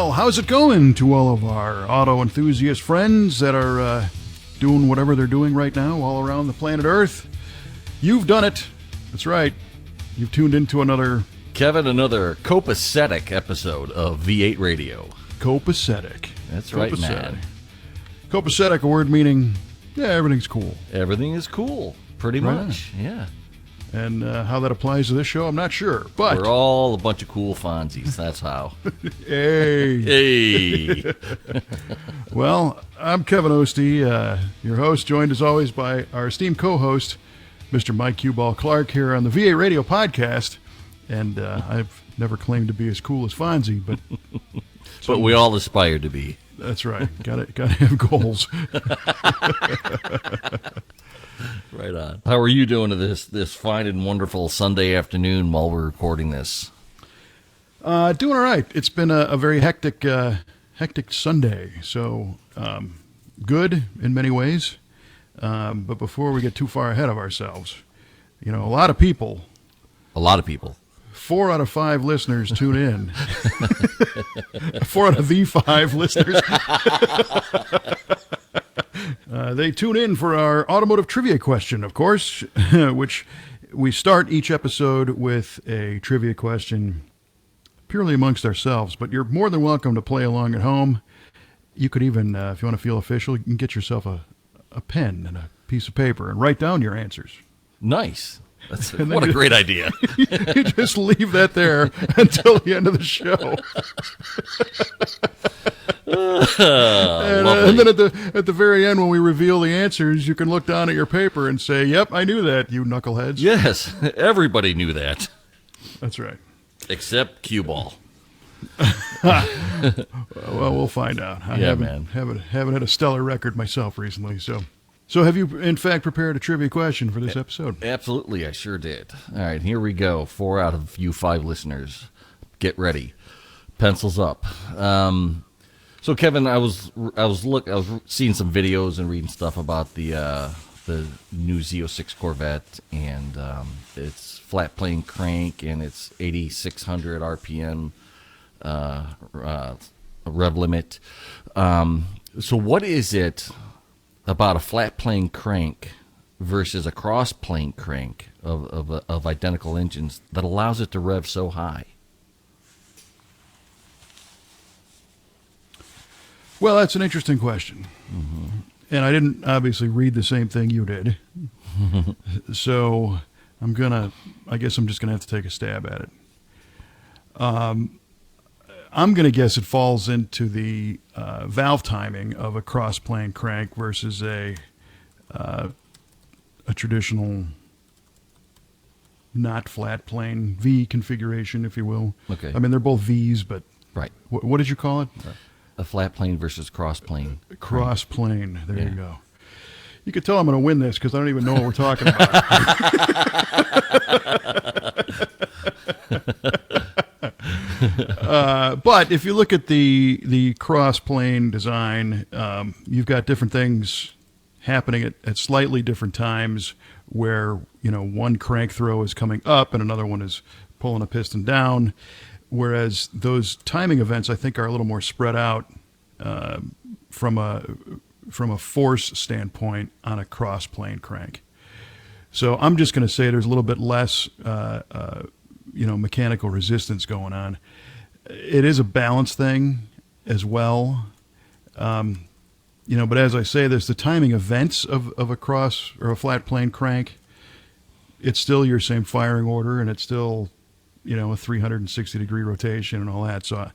Well, how's it going to all of our auto enthusiast friends that are doing whatever they're doing right now all around the planet Earth? You've done it. That's right. You've tuned into another copacetic episode of V8 Radio. Copacetic. That's right, man. Copacetic, a word meaning, yeah, everything's cool. Everything is cool, pretty much, yeah. And how that applies to this show, I'm not sure. But we're all a bunch of cool Fonzies, that's how. Hey. Well, I'm Kevin Oeste, your host, joined as always by our esteemed co-host, Mr. Mike Q-Ball Clarke, here on the V8 Radio podcast. And I've never claimed to be as cool as Fonzie, but... But we all aspire to be. That's right. Gotta have goals. Right on. How are you doing to this fine and wonderful Sunday afternoon while we're recording this? Doing all right. It's been a very hectic Sunday, so good in many ways. But before we get too far ahead of ourselves, a lot of people. 4 out of 5 listeners tune in. 4 out of the 5 listeners. They tune in for our automotive trivia question, of course, which we start each episode with a trivia question purely amongst ourselves. But you're more than welcome to play along at home. You could even, if you want to feel official, you can get yourself a pen and a piece of paper and write down your answers. Nice. What a great idea. You just leave that there until the end of the show. And then at the very end, when we reveal the answers, you can look down at your paper and say, yep, I knew that, you knuckleheads. Yes, everybody knew that. That's right. Except Q-Ball. Well, we'll find out. I haven't had a stellar record myself recently, So have you, in fact, prepared a trivia question for this episode? Absolutely, I sure did. All right, here we go. 4 out of you 5 listeners. Get ready. Pencils up. So, Kevin, I was seeing some videos and reading stuff about the new Z06 Corvette, and its flat plane crank and its 8,600 RPM rev limit. So, what is it about a flat plane crank versus a cross plane crank of identical engines that allows it to rev so high? Well, that's an interesting question. Mm-hmm. And I didn't obviously read the same thing you did. So I guess I'm just going to have to take a stab at it. I'm going to guess it falls into the valve timing of a cross-plane crank versus a traditional not flat plane V configuration, if you will. Okay. I mean, they're both Vs, but right. What did you call it? A flat plane versus cross plane. Cross plane. There you go. You could tell I'm going to win this because I don't even know what we're talking about. But if you look at the cross-plane design, you've got different things happening at slightly different times where, one crank throw is coming up and another one is pulling a piston down, whereas those timing events, I think, are a little more spread out from a force standpoint on a cross-plane crank. So I'm just going to say there's a little bit less mechanical resistance going on. It is a balance thing as well. But as I say, there's the timing events of a cross or a flat plane crank. It's still your same firing order, and it's still, a 360-degree rotation and all that. So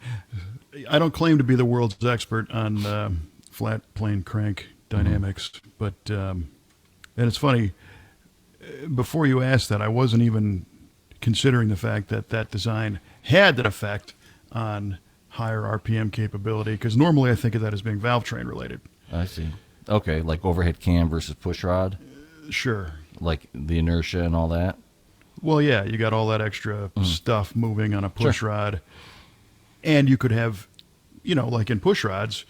I don't claim to be the world's expert on flat plane crank dynamics, but and it's funny, before you asked that, I wasn't even considering the fact that design had that effect on higher RPM capability, because normally I think of that as being valve train related. I see. Okay, like overhead cam versus push rod? Sure. Like the inertia and all that? Well, yeah, you got all that extra stuff moving on a push rod. And you could have, like in push rods,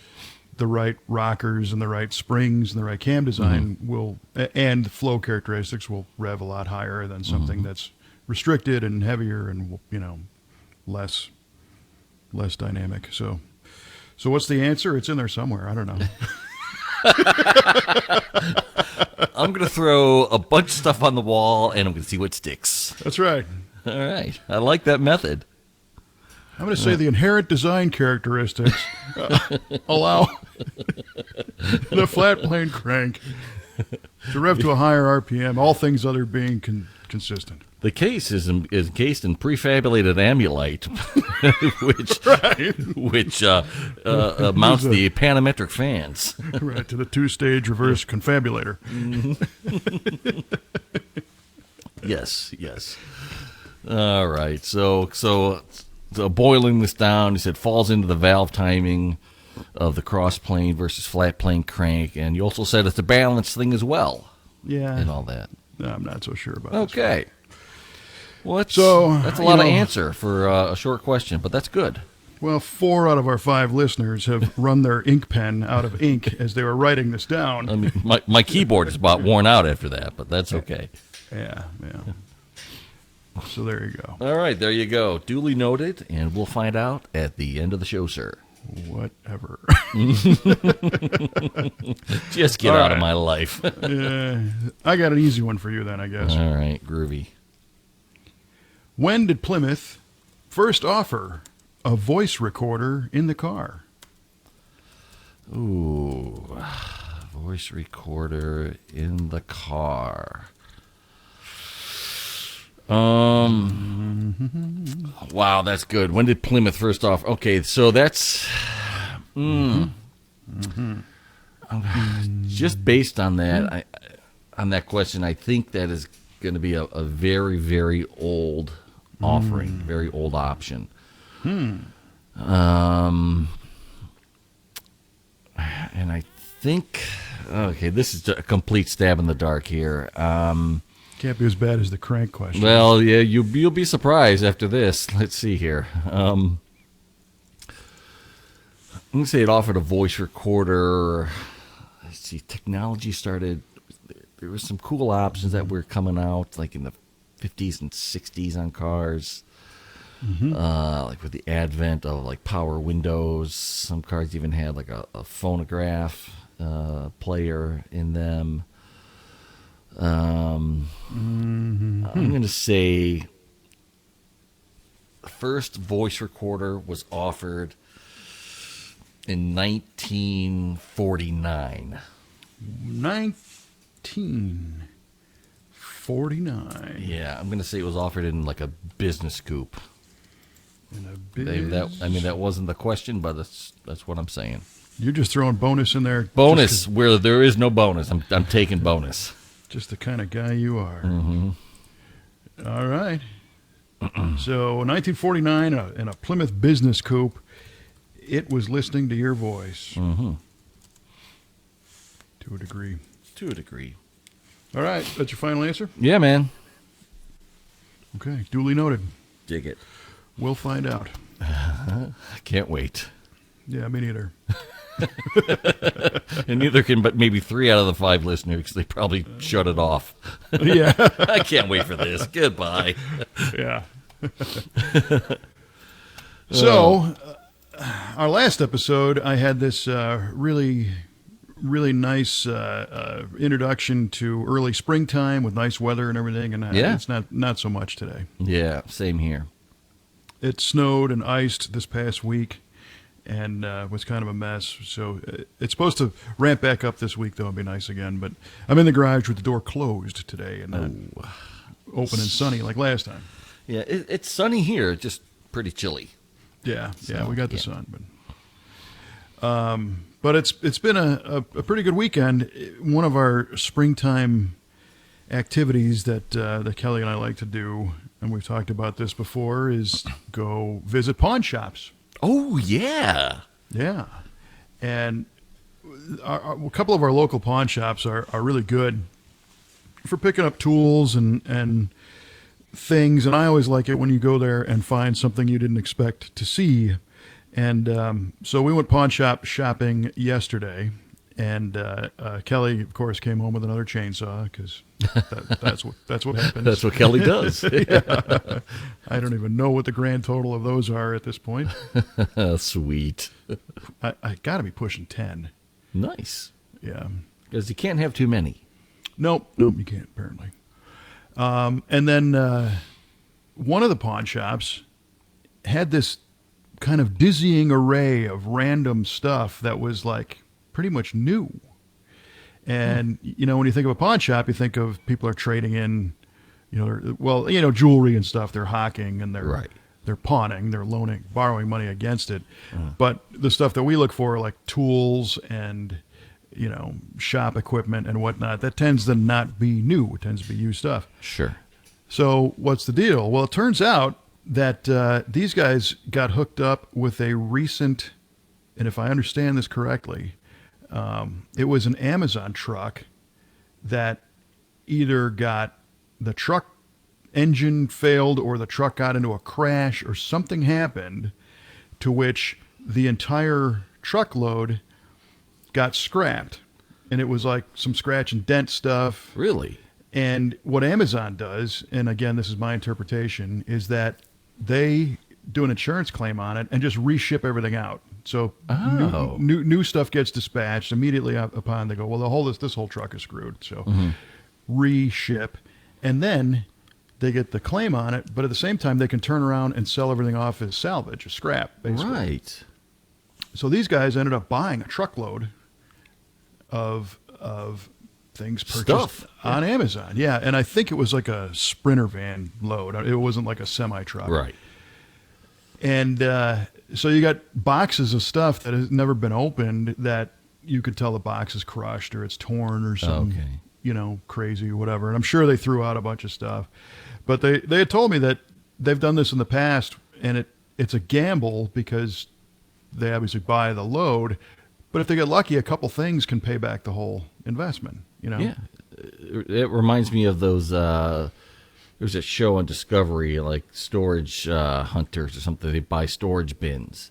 the right rockers and the right springs and the right cam design and flow characteristics will rev a lot higher than something that's restricted and heavier and, less dynamic. So So what's the answer? It's in there somewhere. I don't know. I'm going to throw a bunch of stuff on the wall, and I'm going to see what sticks. That's right. All right. I like that method. I'm going to say the inherent design characteristics allow the flat plane crank to rev to a higher RPM, all things other being consistent. The case is encased in prefabulated amulite, which mounts the panometric fans. Right, to the two-stage reverse confabulator. Yes. All right. So boiling this down, he said falls into the valve timing of the cross plane versus flat plane crank, and you also said it's a balance thing as well. Yeah. And all that. No, I'm not so sure about that. Okay. Well, that's a lot of answer for a short question, but that's good. Well, 4 out of our 5 listeners have run their ink pen out of ink as they were writing this down. I mean, my keyboard is about worn out after that, but that's okay. Yeah. So there you go. All right, there you go. Duly noted, and we'll find out at the end of the show, sir. Whatever. Just get out of my life. I got an easy one for you then, I guess. All right, groovy. When did Plymouth first offer a voice recorder in the car? Ooh, voice recorder in the car. Wow, that's good. When did Plymouth first offer? Okay, so that's just based on that. On that question, I think that is going to be a very, very old offering, very old option. And I think, okay, this is a complete stab in the dark here. Can't be as bad as the crank question. Well, yeah, you'll be surprised after this. Let's see here. I'm going to say it offered a voice recorder. Let's see, technology started. There were some cool options that were coming out, like in the 50s and 60s on cars. Like with the advent of like power windows. Some cars even had like a phonograph player in them. I'm going to say the first voice recorder was offered in 1949. 1949. Yeah, I'm going to say it was offered in like a business coupe. In a That wasn't the question, but that's what I'm saying. You're just throwing bonus in there. Bonus where there is no bonus. I'm taking bonus. Just the kind of guy you are. All right. So 1949 in a Plymouth business coupe, it was listening to your voice. To a degree. To a degree. All right. That's your final answer? Yeah, man. Okay. Duly noted. Dig it. We'll find out. I can't wait. Yeah, me neither. And neither can but maybe 3 out of the 5 listeners. They probably shut it off. Yeah. I can't wait for this. Goodbye. Yeah. So, our last episode, I had this really nice introduction to early springtime with nice weather and everything, and it's not so much today. Yeah, same here. It snowed and iced this past week, and was kind of a mess. So it's supposed to ramp back up this week, though, and be nice again. But I'm in the garage with the door closed today and not open and sunny like last time. Yeah, it's sunny here, just pretty chilly. Yeah, we got the sun, but it's been a pretty good weekend. One of our springtime activities that Kelly and I like to do, and we've talked about this before, is go visit pawn shops. Oh, yeah. Yeah. And a couple of our local pawn shops are really good for picking up tools and things. And I always like it when you go there and find something you didn't expect to see. And so we went pawn shop shopping yesterday. And Kelly, of course, came home with another chainsaw because that's what happens. That's what Kelly does. Yeah. I don't even know what the grand total of those are at this point. Sweet. I got to be pushing 10. Nice. Yeah. Because you can't have too many. Nope, you can't, apparently. And then one of the pawn shops had this kind of dizzying array of random stuff that was like pretty much new. And, when you think of a pawn shop, you think of people are trading in, jewelry and stuff. They're hawking and they're pawning, they're borrowing money against it. But the stuff that we look for, like tools and, shop equipment and whatnot, that tends to not be new. It tends to be used stuff. Sure. So what's the deal? Well, it turns out that these guys got hooked up with a recent, and if I understand this correctly, it was an Amazon truck that either got the truck engine failed or the truck got into a crash or something happened to which the entire truckload got scrapped. And it was like some scratch and dent stuff. Really? And what Amazon does, and again, this is my interpretation, is that they do an insurance claim on it and just reship everything out. So new stuff gets dispatched immediately upon they go, well, this whole truck is screwed. So reship. And then they get the claim on it, but at the same time, they can turn around and sell everything off as salvage or scrap, basically. Right. So these guys ended up buying a truckload of things purchased on Amazon. Yeah, and I think it was like a Sprinter van load. It wasn't like a semi-truck. Right. And so you got boxes of stuff that has never been opened that you could tell the box is crushed or it's torn or something, crazy or whatever. And I'm sure they threw out a bunch of stuff. But they had told me that they've done this in the past, and it's a gamble because they obviously buy the load. But if they get lucky, a couple things can pay back the whole investment, Yeah. It reminds me of those, there's a show on Discovery, like Storage Hunters or something. They buy storage bins.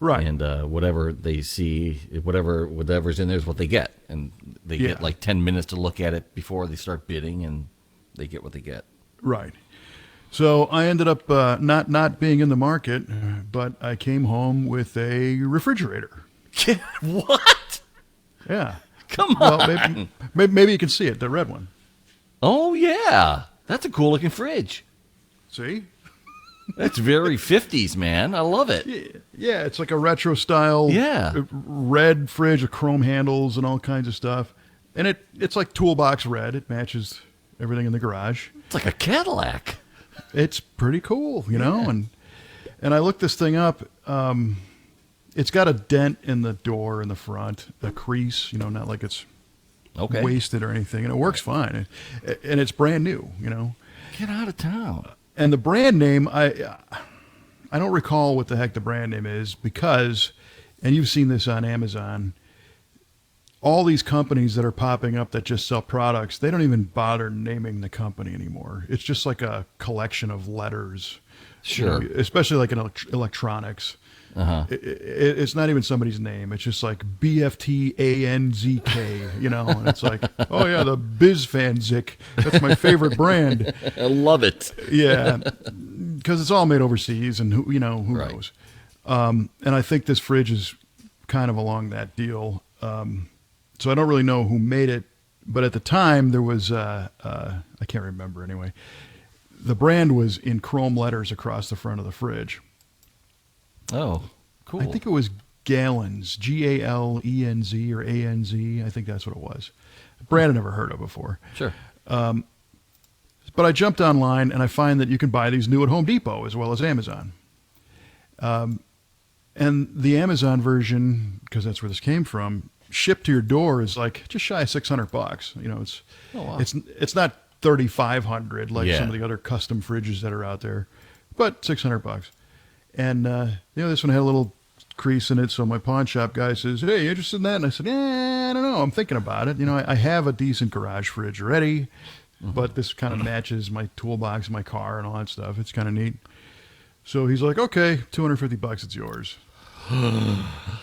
Right. And whatever they see, whatever's in there is what they get. And they get like 10 minutes to look at it before they start bidding, and they get what they get. Right. So I ended up not being in the market, but I came home with a refrigerator. What? Yeah. Come on. Well, maybe you can see it, the red one. Oh, yeah. That's a cool looking fridge. See? That's very 50s, man. I love it. Yeah, it's like a retro style red fridge with chrome handles and all kinds of stuff. And it's like toolbox red. It matches everything in the garage. It's like a Cadillac. It's pretty cool, and I looked this thing up. It's got a dent in the door in the front, a crease, not like it's wasted or anything, and it works fine. And it's brand new, Get out of town. And the brand name, I don't recall what the heck the brand name is because, and you've seen this on Amazon, all these companies that are popping up that just sell products, they don't even bother naming the company anymore. It's just like a collection of letters. Sure. Especially like in electronics. It's not even somebody's name. It's just like BFTANZK, and it's like, oh yeah, the BizFanzik. That's my favorite brand. I love it. Yeah, because it's all made overseas, and who knows. And I think this fridge is kind of along that deal. So I don't really know who made it, but at the time there was I can't remember anyway. The brand was in chrome letters across the front of the fridge. Oh, cool. I think it was Gallons, Galenz or ANZ. I think that's what it was. A brand I'd never heard of before. Sure. But I jumped online and I find that you can buy these new at Home Depot as well as Amazon. And the Amazon version, because that's where this came from, shipped to your door is like just shy of $600. It's not $3,500 like some of the other custom fridges that are out there, but $600. And, this one had a little crease in it. So my pawn shop guy says, hey, you interested in that? And I said, I don't know. I'm thinking about it. I have a decent garage fridge already, but this kind of matches my toolbox, my car and all that stuff. It's kind of neat. So he's like, okay, $250, it's yours.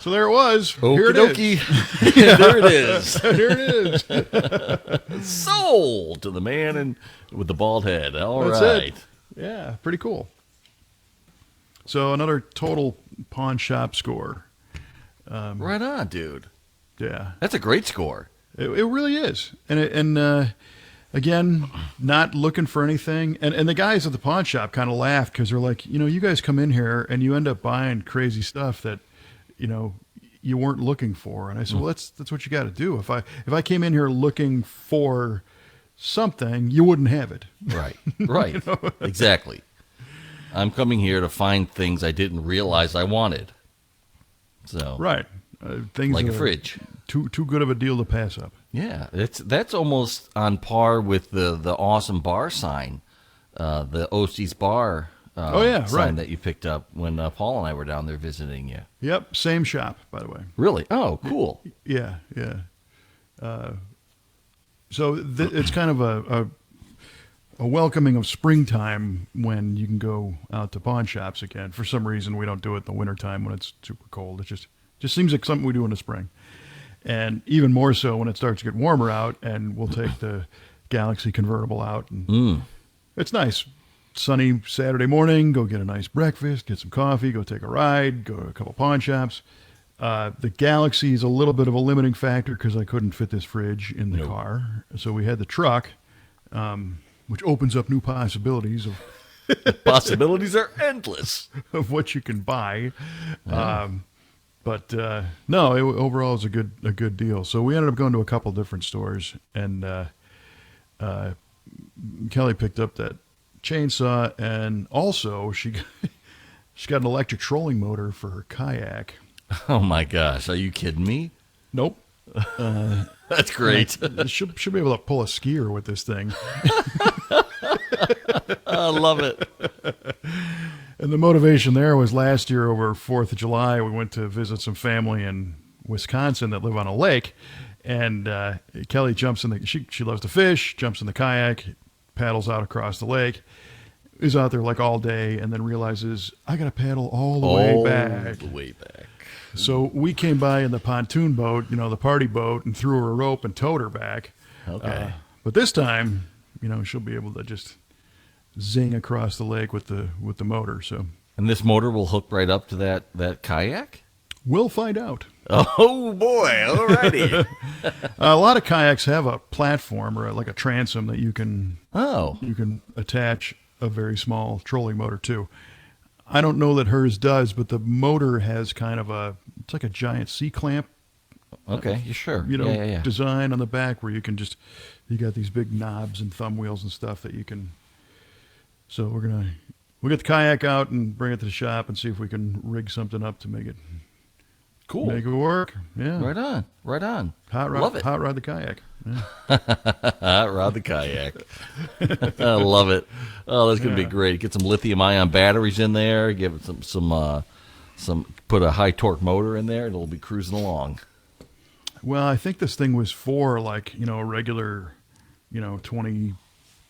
So there it was. Here it Okey is. dokey. There it is. Here it is. Sold to the man with the bald head. All That's right. it. Yeah, pretty cool. So another total pawn shop score. Right on, dude. Yeah, That's a great score. it really is. Again, not looking for anything. And the guys at the pawn shop kind of laughed because they're like, you guys come in here and you end up buying crazy stuff that, you weren't looking for. And I said, well, that's what you got to do. If I came in here looking for something, you wouldn't have it. Right. Right. Exactly. I'm coming here to find things I didn't realize I wanted. So Right. Things like a that are fridge. Too good of a deal to pass up. Yeah, that's almost on par with the awesome bar sign, the Oeste's bar sign right. that you picked up when Paul and I were down there visiting you. Yep, same shop, by the way. Really? Oh, cool. Yeah. So it's kind of a welcoming of springtime when you can go out to pawn shops again. For some reason, we don't do it in the wintertime when it's super cold. It just seems like something we do in the spring. And even more so when it starts to get warmer out, and we'll take the Galaxy convertible out. And it's nice. Sunny Saturday morning, go get a nice breakfast, get some coffee, go take a ride, go to a couple pawn shops. The Galaxy is a little bit of a limiting factor because I couldn't fit this fridge in the car. So we had the truck, which opens up new possibilities of Possibilities are endless. of what you can buy. But no, overall it's a good deal. So we ended up going to a couple different stores, and Kelly picked up that chainsaw, and also she got an electric trolling motor for her kayak. Oh my gosh, are you kidding me? Nope. That's great. She'll be able to pull a skier with this thing. I love it. And the motivation there was last year over 4th of July, we went to visit some family in Wisconsin that live on a lake. And Kelly jumps in she loves to fish, jumps in the kayak, paddles out across the lake, is out there like all day, and then realizes, I got to paddle all the way back. All the way back. So we came by in the pontoon boat, the party boat, and threw her a rope and towed her back. Okay. But this time, she'll be able to just zing across the lake with the motor. So, And this motor will hook right up to that kayak? we'll find out. Oh boy, alrighty. A lot of kayaks have a platform or like a transom that you can Oh. attach a very small trolling motor to. I don't know that hers does, but the motor has kind of it's like a giant C-clamp, Okay, you sure? Yeah. design on the back where you got these big knobs and thumb wheels and stuff that you can. So we'll get the kayak out and bring it to the shop and see if we can rig something up to make it Cool. make it work. Yeah. Right on. Hot rod, Love it. Hot rod the kayak. Yeah. Rod the kayak. I love it. Oh, that's gonna be great. Get some lithium-ion batteries in there. Give it some. Put a high torque motor in there. It'll be cruising along. Well, I think this thing was for a regular,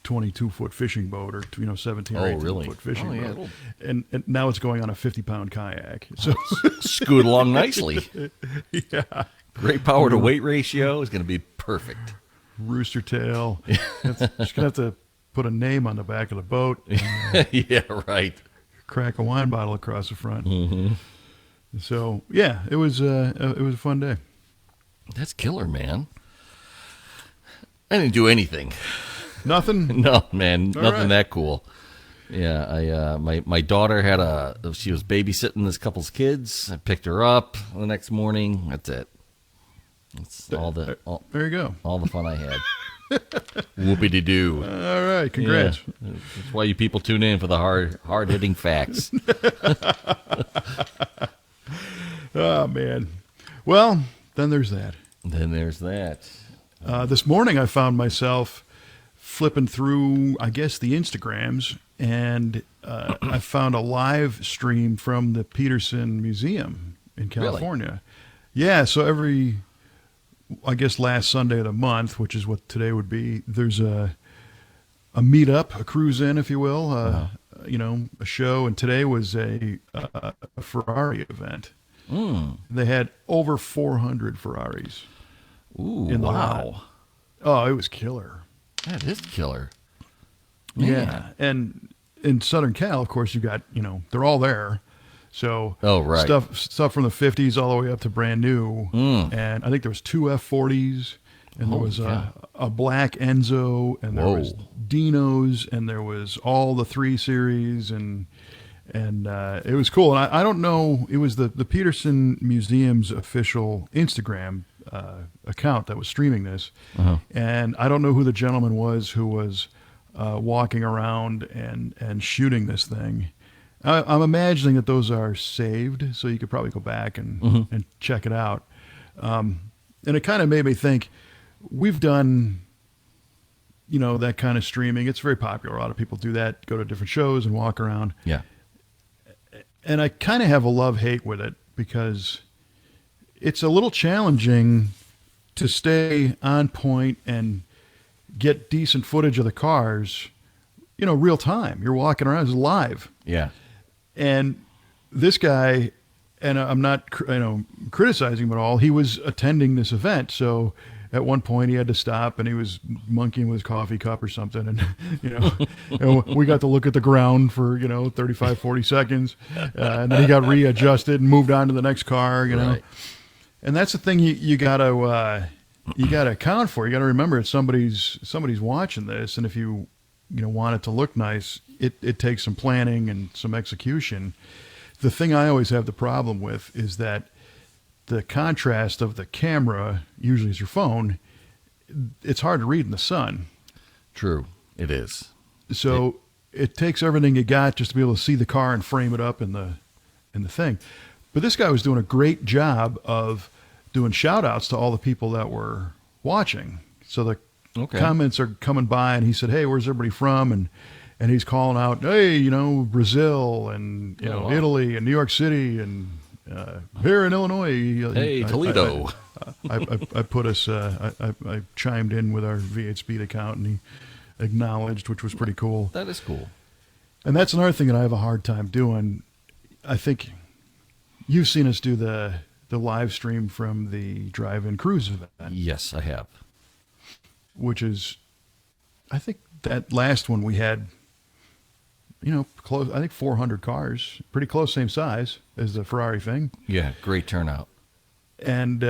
22 foot fishing boat or 17 or 18 really? foot fishing Oh, yeah, boat, and now it's going on a 50-pound kayak. So Scoot along nicely. yeah, Great power to weight ratio is going to be perfect. rooster tail. Just gonna have to put a name on the back of the boat. And, Yeah, right. crack a wine bottle across the front. Mm-hmm. So yeah, it was a fun day. That's killer, man. I didn't do anything. Nothing. No, man, nothing right. that cool. Yeah, my daughter she was babysitting this couple's kids. I picked her up the next morning. That's it. That's all There you go. all the fun I had. Whoopity-doo. All right, congrats. Yeah. That's why you people tune in for the hard-hitting facts. Oh man. Well, then there's that. Then there's that. This morning I found myself flipping through, I guess, the Instagrams, and I found a live stream from the Petersen Museum in California. Yeah, so I guess last Sunday of the month, which is what today would be, there's a meetup, a cruise in, if you will, a show, and today was a Ferrari event. They had over 400 Ferraris. Ooh, in the wow. lot. Oh, it was killer. That is killer. Man. Yeah. And in Southern Cal, of course, you got, they're all there. So right. stuff from the 50s all the way up to brand new. And I think there was 2 F40s, and there was a black Enzo, and there was Dinos, and there was all the 3 Series, and it was cool. And I don't know, it was the Petersen Museum's official Instagram account that was streaming this. And I don't know who the gentleman was who was walking around and shooting this thing. I'm imagining that those are saved, so you could probably go back and check it out. And it kind of made me think, we've done, that kind of streaming. It's very popular. A lot of people do that, go to different shows and walk around. Yeah. And I kind of have a love-hate with it, because it's a little challenging to stay on point and get decent footage of the cars, real time. You're walking around, it's live. Yeah. And this guy, and I'm not, criticizing him at all, he was attending this event. So at one point he had to stop, and he was monkeying with his coffee cup or something. And, and we got to look at the ground for, 35, 40 seconds. And then he got readjusted and moved on to the next car, Right. And that's the thing you gotta account for. You gotta remember that somebody's watching this. And if you want it to look nice, it takes some planning and some execution. The thing I always have the problem with is that the contrast of the camera, usually is your phone, it's hard to read in the sun. True, it is. So it takes everything you got just to be able to see the car and frame it up in the thing. But this guy was doing a great job of doing shout outs to all the people that were watching. So the comments are coming by, and he said, "Hey, where's everybody from?" And he's calling out, "Hey, Brazil, and Italy, and New York City, and here in Illinois." Hey, Toledo. I put us. I chimed in with our V8 Speed account, and he acknowledged, which was pretty cool. That is cool. And that's another thing that I have a hard time doing. I think you've seen us do the live stream from the drive-in cruise event. Yes, I have. Which is, I think that last one we had, close, I think 400 cars, pretty close, same size as the Ferrari thing. Yeah, great turnout. And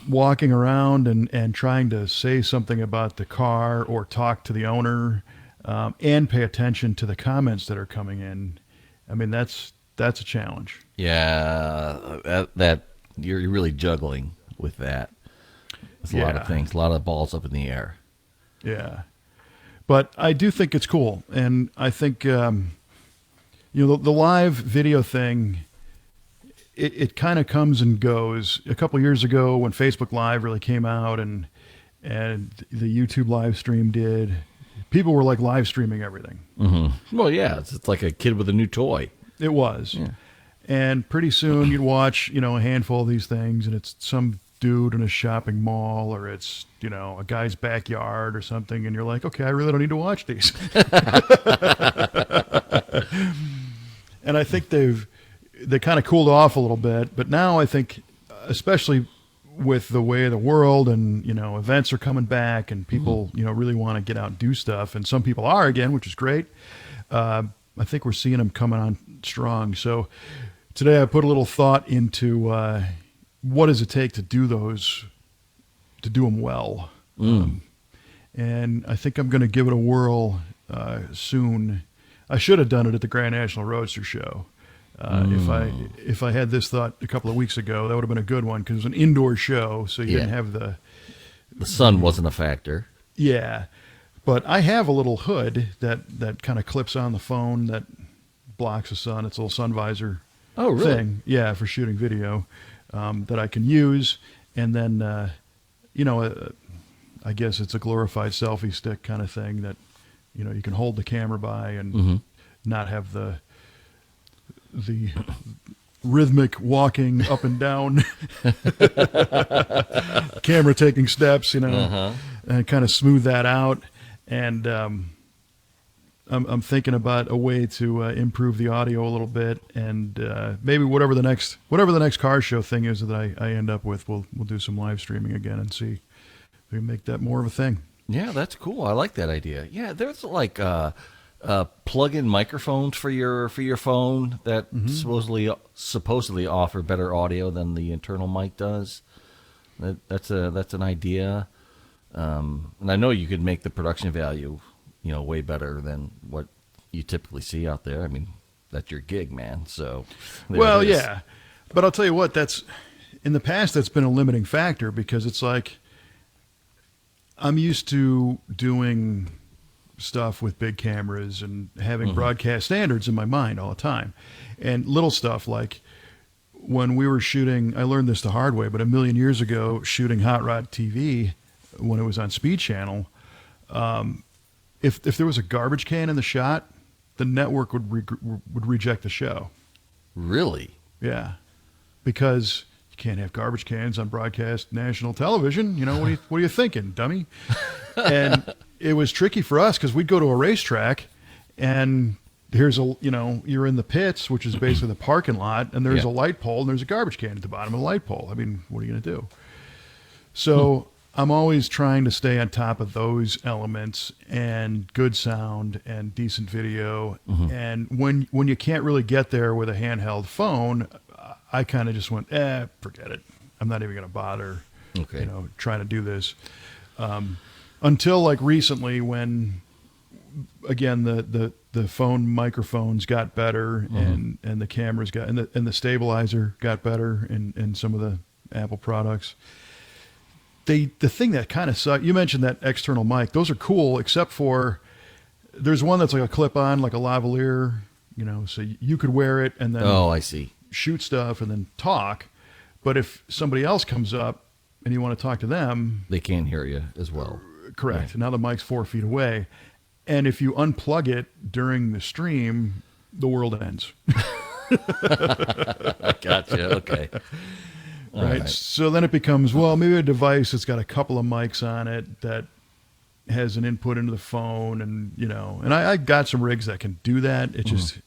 walking around and trying to say something about the car or talk to the owner, and pay attention to the comments that are coming in. I mean, that's a challenge. Yeah, that you're really juggling with that. It's a lot of things, a lot of balls up in the air. Yeah. But I do think it's cool. And I think, the live video thing, it kind of comes and goes. A couple years ago when Facebook Live really came out and the YouTube live stream did, people were like live streaming everything. Mm-hmm. Well, yeah, it's like a kid with a new toy. It was. Yeah. And pretty soon you'd watch, a handful of these things, and it's some dude in a shopping mall, or it's, a guy's backyard or something, and you're like, okay, I really don't need to watch these. And I think they kind of cooled off a little bit, but now I think, especially with the way of the world and, events are coming back and people, really want to get out and do stuff, and some people are again, which is great. I think we're seeing them coming on strong. So today I put a little thought into what does it take to do them well. And I think I'm going to give it a whirl soon. I should have done it at the Grand National Roadster Show. If I had this thought a couple of weeks ago, that would have been a good one, because it was an indoor show, so you didn't have the sun wasn't a factor. Yeah. But I have a little hood that kind of clips on the phone that blocks the sun. It's a little sun visor thing. Yeah, for shooting video that I can use. And then, I guess it's a glorified selfie stick kind of thing that, you can hold the camera by and not have the rhythmic walking up and down, camera taking steps, and kind of smooth that out. And I'm thinking about a way to improve the audio a little bit, and maybe whatever the next car show thing is that I end up with, we'll do some live streaming again and see if we can make that more of a thing. Yeah, that's cool. I like that idea. Yeah, there's like plug-in microphones for your phone that supposedly offer better audio than the internal mic does. That's an idea, and I know you could make the production value, way better than what you typically see out there. I mean, that's your gig, man. So, well, yeah, but I'll tell you what, in the past that's been a limiting factor, because it's like I'm used to doing stuff with big cameras and having broadcast standards in my mind all the time, and little stuff like when we were shooting, I learned this the hard way, but a million years ago, shooting Hot Rod TV when it was on Speed Channel, if there was a garbage can in the shot, the network would reject the show. Really? Yeah, because you can't have garbage cans on broadcast national television. What are you thinking, dummy? And it was tricky for us because we'd go to a racetrack, and here's you're in the pits, which is basically the parking lot, and there's a light pole and there's a garbage can at the bottom of the light pole. I mean, what are you going to do? So I'm always trying to stay on top of those elements and good sound and decent video. And when you can't really get there with a handheld phone, I kind of just went, forget it. I'm not even going to bother, trying to do this. Until like recently, when again the phone microphones got better, and the cameras got and the stabilizer got better in some of the Apple products. The thing that kind of sucked, you mentioned that external mic. Those are cool, except for there's one that's like a clip-on, like a lavalier, so you could wear it and then I see, shoot stuff and then talk. But if somebody else comes up and you want to talk to them, they can't hear you as well. Correct. Yeah. Now the mic's 4 feet away, and if you unplug it during the stream, the world ends. Gotcha. Okay. Right. So then it becomes, well, maybe a device that's got a couple of mics on it that has an input into the phone, and and I got some rigs that can do that. It just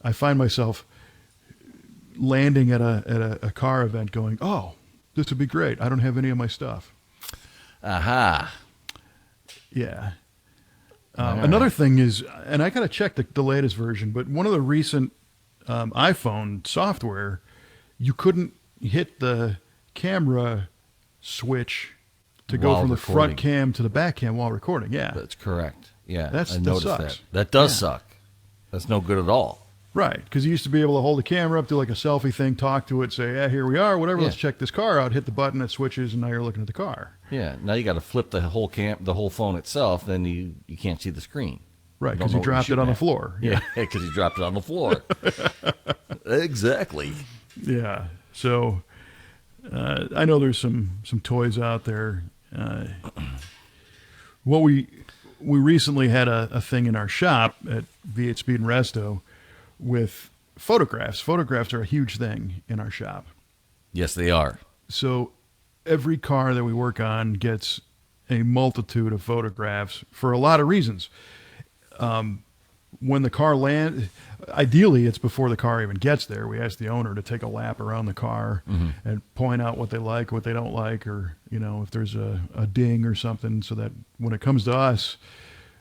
I find myself landing at a car event going, oh, this would be great. I don't have any of my stuff. Aha. Yeah. Another thing is, and I got to check the latest version, but one of the recent iPhone software, you couldn't hit the camera switch to go from the front cam to the back cam while recording. Yeah. That's correct. Yeah. That noticed sucks. That does suck. That's no good at all. Right. Because you used to be able to hold the camera up, do like a selfie thing, talk to it, say, yeah, here we are, whatever, let's check this car out, hit the button, it switches, and now you're looking at the car. Yeah. Now you got to flip the whole phone itself, then you can't see the screen. Right, because you dropped it on the floor. Yeah, because you dropped it on the floor. Exactly. Yeah. So I know there's some toys out there. What we recently had a thing in our shop at V8 Speed and Resto with photographs. Photographs are a huge thing in our shop. Yes, they are. So every car that we work on gets a multitude of photographs for a lot of reasons. When the car lands, ideally it's before the car even gets there. We ask the owner to take a lap around the car and point out what they like, what they don't like, or, if there's a ding or something, so that when it comes to us,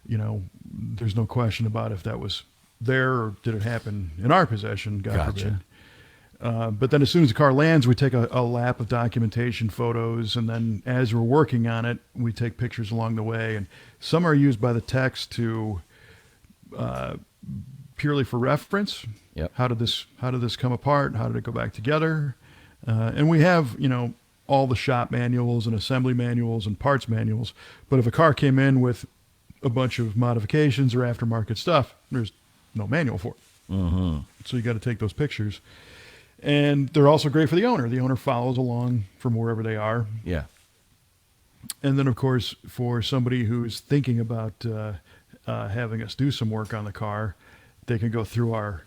there's no question about if that was there or did it happen in our possession, God forbid. But then as soon as the car lands, we take a lap of documentation photos, and then as we're working on it, we take pictures along the way. And some are used by the techs to purely for reference. Yep. How did this come apart? How did it go back together? And we have, all the shop manuals and assembly manuals and parts manuals. But if a car came in with a bunch of modifications or aftermarket stuff, there's no manual for it. Mm-hmm. So you got to take those pictures. And they're also great for the owner. The owner follows along from wherever they are. Yeah. And then, of course, for somebody who's thinking about having us do some work on the car, they can go through our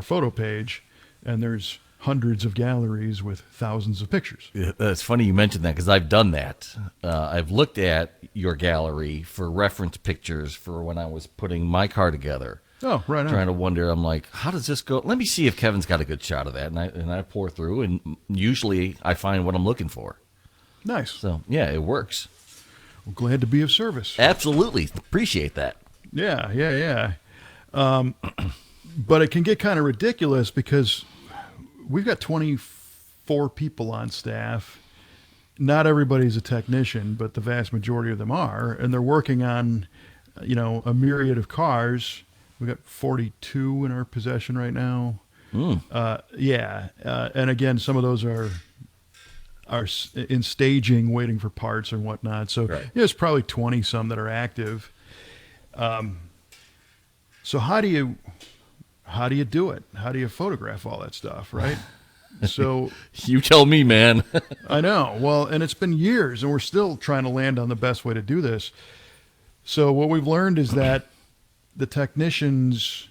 photo page, and there's hundreds of galleries with thousands of pictures. Yeah, it's funny you mentioned that because I've done that. I've looked at your gallery for reference pictures for when I was putting my car together. Oh, right on. Trying to wonder, I'm like, how does this go? Let me see if Kevin's got a good shot of that. And I pour through, and usually I find what I'm looking for. Nice. So, yeah, it works. Well, glad to be of service. Absolutely. Appreciate that. Yeah. But it can get kind of ridiculous because we've got 24 people on staff. Not everybody's a technician, but the vast majority of them are. And they're working on, a myriad of cars. We've got 42 in our possession right now. And again, some of those are in staging, waiting for parts and whatnot. So there's probably 20 some that are active. So how do you do it? How do you photograph all that stuff, right? So you tell me, man. I know. Well, and it's been years, and we're still trying to land on the best way to do this. So what we've learned is that the technicians,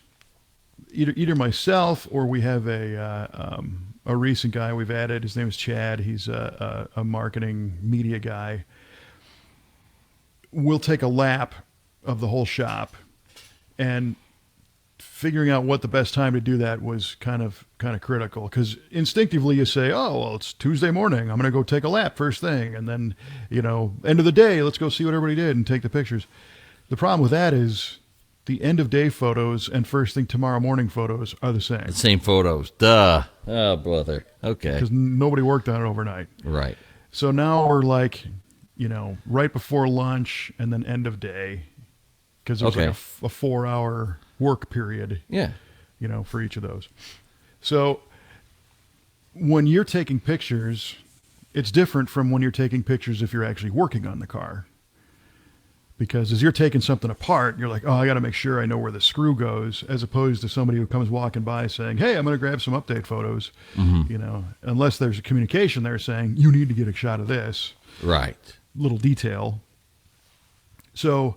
either myself or we have a recent guy we've added. His name is Chad. He's a marketing media guy. We'll take a lap of the whole shop, and figuring out what the best time to do that was kind of critical, because instinctively you say, oh, well, it's Tuesday morning, I'm going to go take a lap first thing, and then end of the day, let's go see what everybody did and take the pictures. The problem with that is the end of day photos and first thing tomorrow morning photos are the same. The same photos. Duh. Oh, brother. Okay. Because nobody worked on it overnight. Right. So now we're like, right before lunch and then end of day, because there's like a 4-hour work period. Yeah. For each of those. So when you're taking pictures, it's different from when you're taking pictures if you're actually working on the car. Because as you're taking something apart, you're like, oh, I got to make sure I know where the screw goes, as opposed to somebody who comes walking by saying, hey, I'm going to grab some update photos. Unless there's a communication there saying, you need to get a shot of this. Right. Little detail. So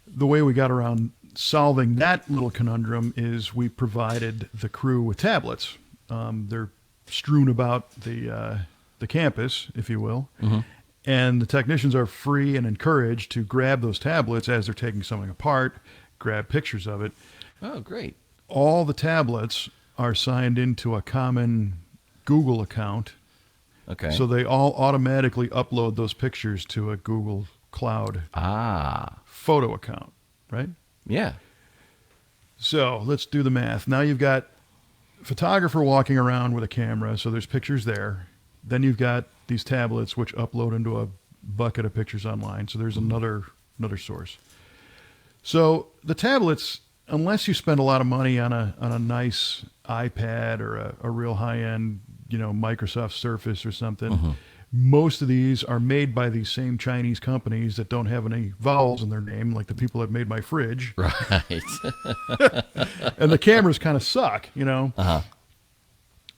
the way we got around solving that little conundrum is we provided the crew with tablets. They're strewn about the campus, if you will. Mm-hmm. And the technicians are free and encouraged to grab those tablets as they're taking something apart, grab pictures of it. Oh, great. All the tablets are signed into a common Google account. Okay. So they all automatically upload those pictures to a Google Cloud photo account, right? Yeah. So let's do the math. Now you've got a photographer walking around with a camera, so there's pictures there. Then you've got these tablets which upload into a bucket of pictures online. So there's another source. So the tablets, unless you spend a lot of money on a nice iPad or a real high-end, Microsoft Surface or something, most of these are made by these same Chinese companies that don't have any vowels in their name, like the people that made my fridge. Right. And the cameras kind of suck, Uh-huh.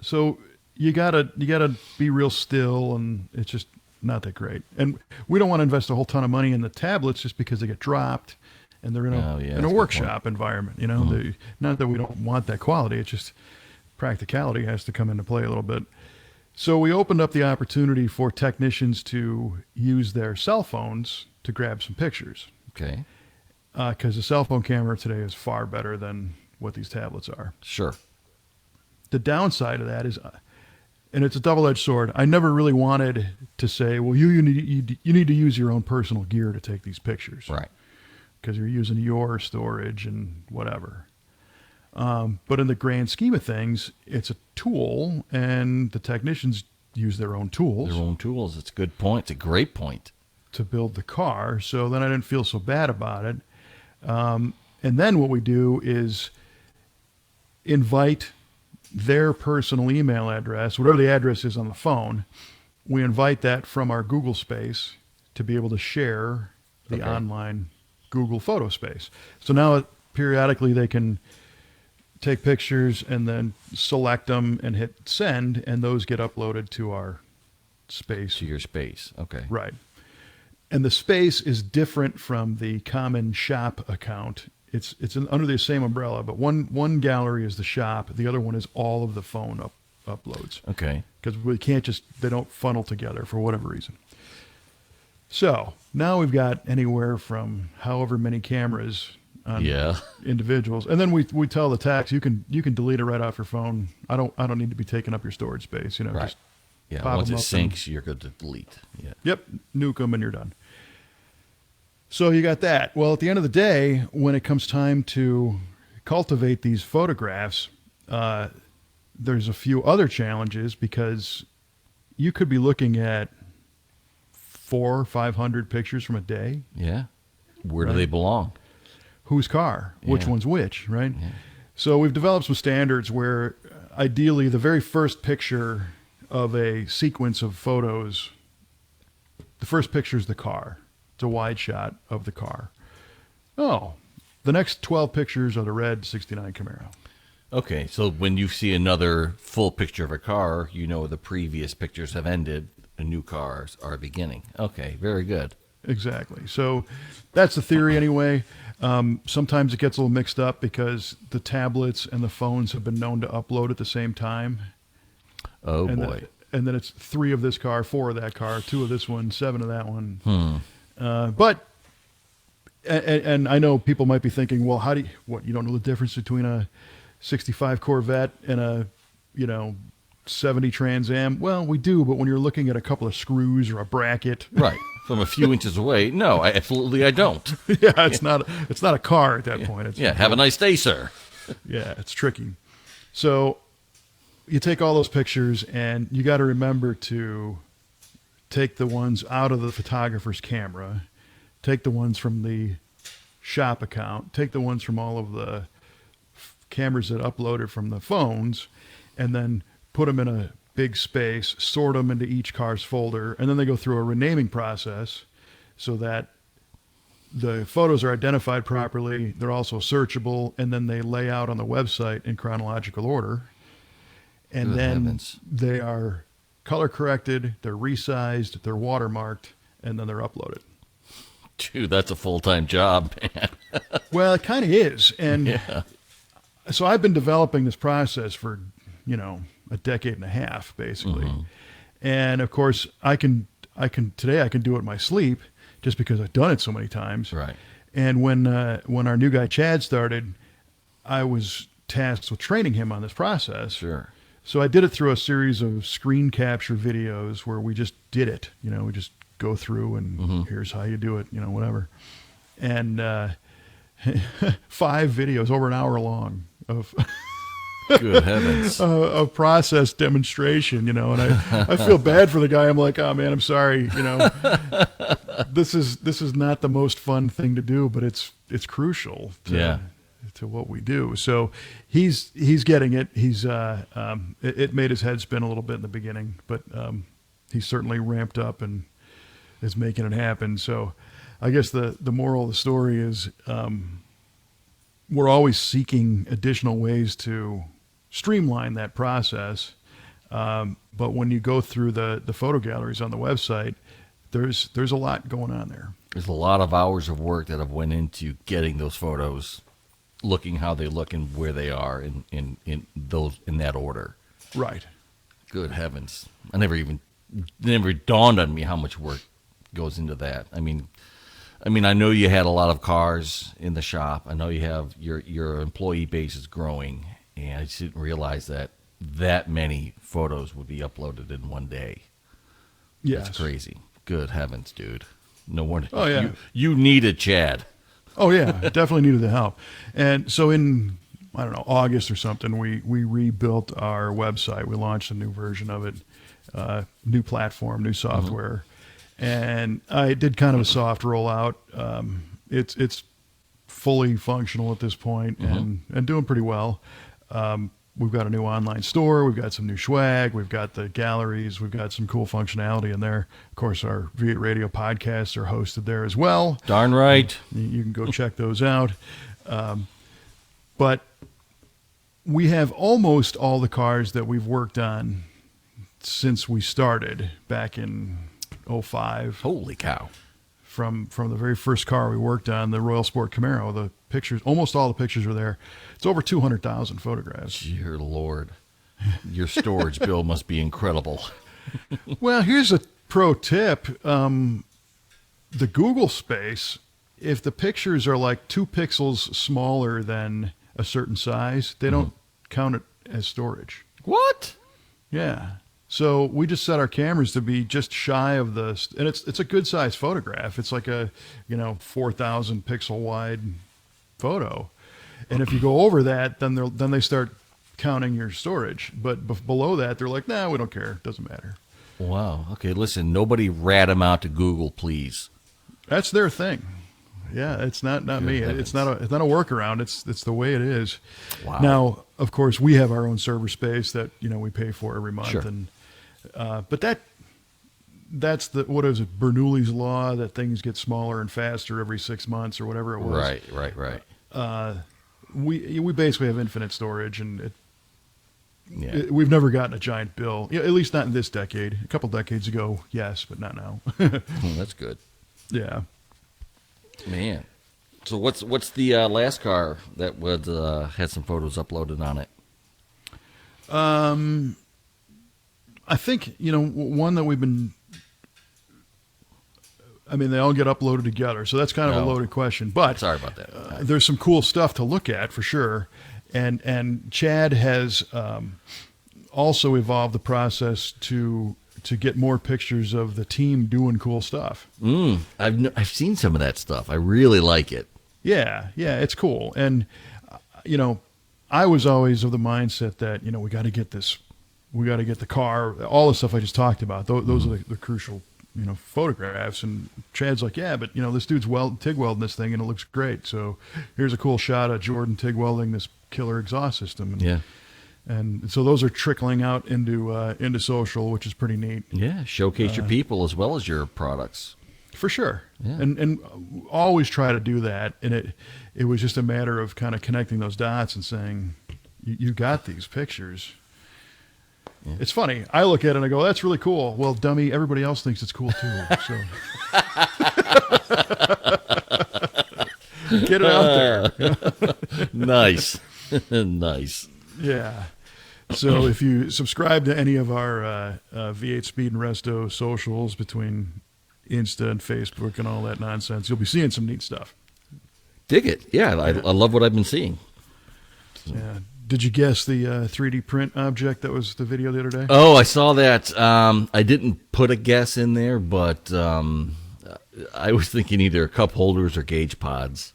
So you gotta be real still, and it's just not that great. And we don't want to invest a whole ton of money in the tablets just because they get dropped, and they're in a workshop environment. Not that we don't want that quality. It's just practicality has to come into play a little bit. So we opened up the opportunity for technicians to use their cell phones to grab some pictures. Okay. Because the cell phone camera today is far better than what these tablets are. Sure. The downside of that is, and it's a double-edged sword, I never really wanted to say, well, you need to use your own personal gear to take these pictures. Right. Because you're using your storage and whatever. But in the grand scheme of things, it's a tool, and the technicians use their own tools. Their own tools. It's a good point. It's a great point. To build the car. So then I didn't feel so bad about it. And then what we do is invite their personal email address, whatever the address is on the phone. We invite that from our Google space to be able to share the online Google photo space. So now periodically they can take pictures and then select them and hit send, and those get uploaded to our space. To your space. Okay. Right. And the space is different from the common shop account. It's under the same umbrella, but one gallery is the shop. The other one is all of the phone uploads. Okay. Because we can't they don't funnel together for whatever reason. So now we've got anywhere from however many cameras on individuals. And then we tell the tax, you can delete it right off your phone. I don't need to be taking up your storage space, Right. Just Once it sinks, you're good to delete. Yeah. Yep. Nuke them and you're done. So you got that. Well, at the end of the day, when it comes time to cultivate these photographs, there's a few other challenges because you could be looking at 400 or 500 pictures from a day. Yeah. Where do they belong? Whose car? Which one's which, right? Yeah. So we've developed some standards where ideally the very first picture of a sequence of photos, the first picture is the car. It's a wide shot of the car. Oh, the next 12 pictures are the red 69 Camaro. Okay, so when you see another full picture of a car, you know the previous pictures have ended, and new cars are beginning. Okay, very good. Exactly. So that's the theory anyway. Sometimes it gets a little mixed up because the tablets and the phones have been known to upload at the same time. Oh, boy. And then it's 3 of this car, 4 of that car, 2 of this one, 7 of that one. But I know people might be thinking, well, you don't know the difference between a 65 Corvette and a, 70 Trans Am? Well, we do, but when you're looking at a couple of screws or a bracket. Right. From a few inches away. No, I don't. Yeah, it's not a car at that point. Have a nice day, sir. Yeah, it's tricky. So you take all those pictures and you got to remember to take the ones out of the photographer's camera, take the ones from the shop account, take the ones from all of the cameras that uploaded from the phones, and then put them in a big space, sort them into each car's folder, and then they go through a renaming process so that the photos are identified properly. They're also searchable, and then they lay out on the website in chronological order. And Good then heavens. They are color corrected, they're resized, they're watermarked, and then they're uploaded. Dude, that's a full-time job, man. Well, it kind of is. And so I've been developing this process for, a decade and a half, basically. Mm-hmm. And of course, I can today I can do it in my sleep just because I've done it so many times. Right. And when our new guy Chad started, I was tasked with training him on this process. Sure. So I did it through a series of screen capture videos where we just did it. We just go through and here's how you do it, whatever. And 5 videos over an hour long of Good heavens. a process demonstration, and I feel bad for the guy. I'm like, oh man, I'm sorry. This is not the most fun thing to do, but it's crucial to what we do. So he's getting it. It made his head spin a little bit in the beginning, but he's certainly ramped up and is making it happen. So I guess the moral of the story is we're always seeking additional ways to streamline that process. But when you go through the photo galleries on the website, there's a lot going on there. There's a lot of hours of work that have went into getting those photos, looking how they look and where they are in that order. Right. Good heavens. Never dawned on me how much work goes into that. I mean, I know you had a lot of cars in the shop. I know you have your employee base is growing, and I just didn't realize that many photos would be uploaded in one day. Yes. That's crazy. Good heavens, dude. No wonder. Oh, yeah. You needed Chad. Oh, yeah. Definitely needed the help. And so in, I don't know, August or something, we rebuilt our website. We launched a new version of it, new platform, new software. And I did kind of a soft rollout. It's fully functional at this point and doing pretty well. We've got a new online store. We've got some new swag. We've got the galleries. We've got some cool functionality in there. Of course, our V8 Radio podcasts are hosted there as well. Darn right. You can go check those out. But we have almost all the cars that we've worked on since we started back in 2005. Holy cow. From the very first car we worked on, the Royal Sport Camaro, the pictures, almost all the pictures are there. It's over 200,000 photographs. Dear Lord. Your storage bill must be incredible. Well, here's a pro tip. The Google space, if the pictures are like 2 pixels smaller than a certain size, they don't count it as storage. What? Yeah. So we just set our cameras to be just shy of and it's a good size photograph. It's like a 4,000 pixel wide photo, and if you go over that, then they start counting your storage. But below that, they're like, nah, we don't care. Doesn't matter. Wow. Okay, listen, nobody rat them out to Google, please. That's their thing. Yeah, it's not me. Heavens. It's not a workaround. It's the way it is. Wow. Now, of course, we have our own server space that we pay for every month, Sure. and but that's what is it, Bernoulli's law, that things get smaller and faster every 6 months or whatever it was. Right. We basically have infinite storage, and Yeah. we've never gotten a giant bill. At least not in this decade. A couple decades ago, yes, but not now. That's good. Yeah. Man. So what's the last car that would had some photos uploaded on it? I think, one that we've been, they all get uploaded together, so that's kind of a loaded question. But Sorry about that. there's some cool stuff to look at for sure. And Chad has also evolved the process to get more pictures of the team doing cool stuff. I've seen some of that stuff. I really like it. Yeah, it's cool. And, I was always of the mindset that, we got to get this, we got to get the car, all the stuff I just talked about. Those are the crucial, photographs. And Chad's like, yeah, but, this dude's TIG welding this thing and it looks great. So here's a cool shot of Jordan TIG welding this killer exhaust system. And, Yeah. And so those are trickling out into social, which is pretty neat. Yeah. Showcase your people as well as your products. For sure. Yeah. And always try to do that. And it was just a matter of kind of connecting those dots and saying, you got these pictures. Yeah. It's funny. I look at it and I go, that's really cool. Well, dummy, everybody else thinks it's cool too. So get it out there. Nice. Nice. Yeah. So if you subscribe to any of our V8 Speed and Resto socials between Insta and Facebook and all that nonsense, you'll be seeing some neat stuff. Dig it. Yeah, I love what I've been seeing. So. Yeah. Did you guess the 3D print object that was the video the other day? Oh, I saw that. I didn't put a guess in there, but I was thinking either cup holders or gauge pods.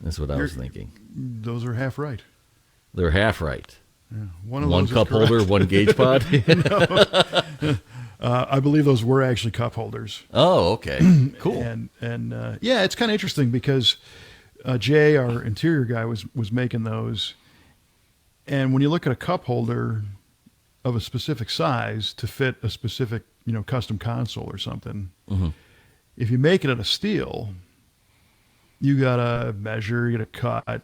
That's what I was thinking. Those are half right. They're half right. Yeah. One cup holder, one gauge pod. I believe those were actually cup holders. Oh, okay. Cool. And yeah, it's kind of interesting because Jay, our interior guy, was making those. And when you look at a cup holder of a specific size to fit a specific, custom console or something, if you make it out of steel, you got to measure, you got to cut,